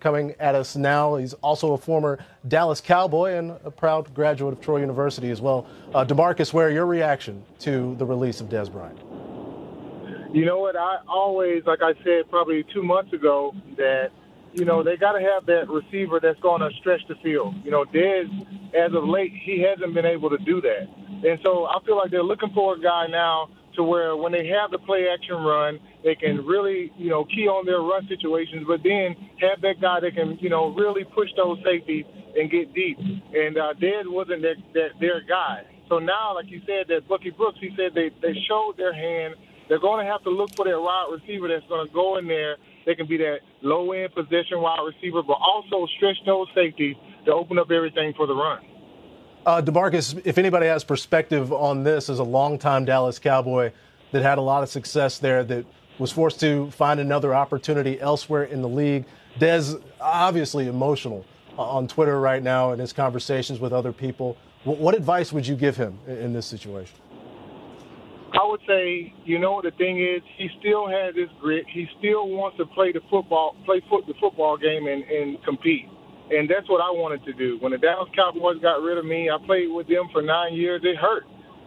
coming at us now. He's also a former Dallas Cowboy and a proud graduate of Troy University as well. DeMarcus Ware, your reaction to the release of Dez Bryant? You know what? I always, like I said probably 2 months ago, that, they got to have that receiver that's going to stretch the field. Dez, as of late, he hasn't been able to do that. And so I feel like they're looking for a guy now to where when they have the play-action run, they can really, key on their run situations, but then have that guy that can, really push those safeties and get deep. And Dez wasn't their guy. So now, like you said, that Bucky Brooks, he said they showed their hand. They're going to have to look for that wide receiver that's going to go in there. They can be that low-end possession wide receiver, but also stretch those safeties to open up everything for the run. DeMarcus, if anybody has perspective on this as a longtime Dallas Cowboy that had a lot of success there, that was forced to find another opportunity elsewhere in the league, Dez obviously emotional on Twitter right now in his conversations with other people. What advice would you give him in this situation? I would say, the thing is, he still has his grit. He still wants to play the football game and compete. And that's what I wanted to do. When the Dallas Cowboys got rid of me, I played with them for 9 years. It hurt.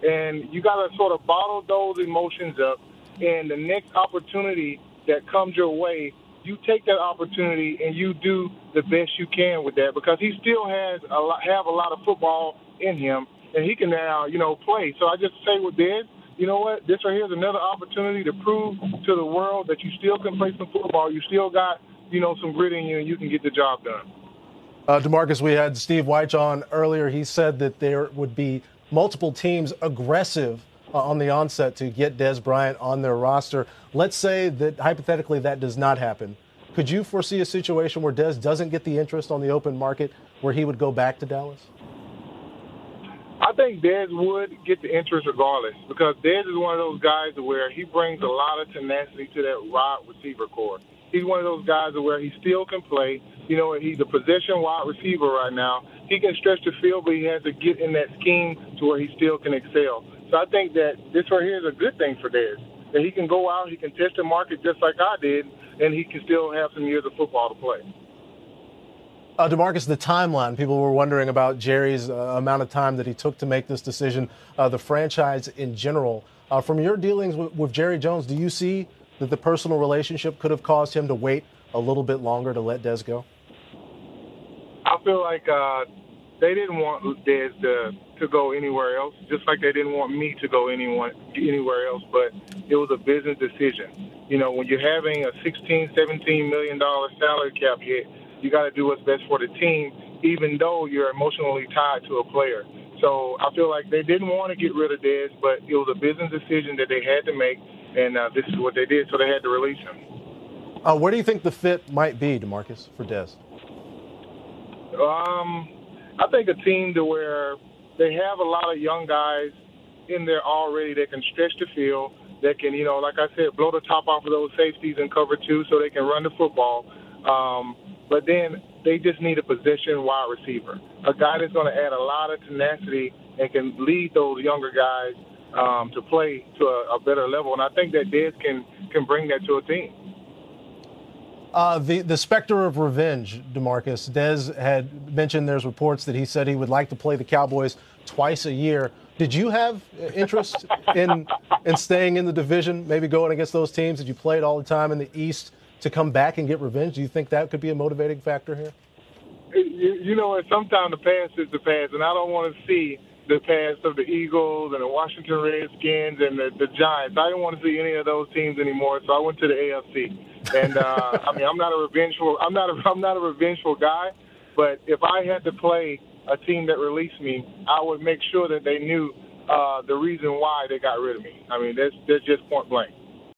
And you got to sort of bottle those emotions up. And the next opportunity that comes your way, you take that opportunity and you do the best you can with that, because he still have a lot of football in him, and he can now, play. So I just say with Dez, you know what? This right here is another opportunity to prove to the world that you still can play some football. You still got, some grit in you, and you can get the job done. DeMarcus, we had Steve Wyche on earlier. He said that there would be multiple teams aggressive on the onset to get Dez Bryant on their roster. Let's say that hypothetically that does not happen. Could you foresee a situation where Dez doesn't get the interest on the open market, where he would go back to Dallas? I think Dez would get the interest regardless, because Dez is one of those guys where he brings a lot of tenacity to that wide receiver core. He's one of those guys where he still can play. He's a possession wide receiver right now. He can stretch the field, but he has to get in that scheme to where he still can excel. So I think that this right here is a good thing for Dez, that he can go out, he can test the market just like I did, and he can still have some years of football to play. DeMarcus, the timeline, people were wondering about Jerry's amount of time that he took to make this decision, the franchise in general. From your dealings with Jerry Jones, do you see that the personal relationship could have caused him to wait a little bit longer to let Dez go? I feel like they didn't want Dez to go anywhere else, just like they didn't want me to go anywhere else, but it was a business decision. When you're having a $16, $17 million salary cap hit, you got to do what's best for the team, even though you're emotionally tied to a player. So I feel like they didn't want to get rid of Dez, but it was a business decision that they had to make, and this is what they did, so they had to release him. Where do you think the fit might be, DeMarcus, for Dez? I think a team to where they have a lot of young guys in there already that can stretch the field, that can, like I said, blow the top off of those safeties and cover two so they can run the football. But then they just need a possession wide receiver, a guy that's going to add a lot of tenacity and can lead those younger guys to play to a better level. And I think that Dez can bring that to a team. The specter of revenge, DeMarcus. Dez had mentioned there's reports that he said he would like to play the Cowboys twice a year. Did you have interest in staying in the division, maybe going against those teams that you played all the time in the East, to come back and get revenge? Do you think that could be a motivating factor here? Sometimes the past is the past, and I don't want to see the past of the Eagles and the Washington Redskins and the Giants. I didn't want to see any of those teams anymore, so I went to the AFC. And I'm not a revengeful guy, but if I had to play a team that released me, I would make sure that they knew the reason why they got rid of me. That's just point blank.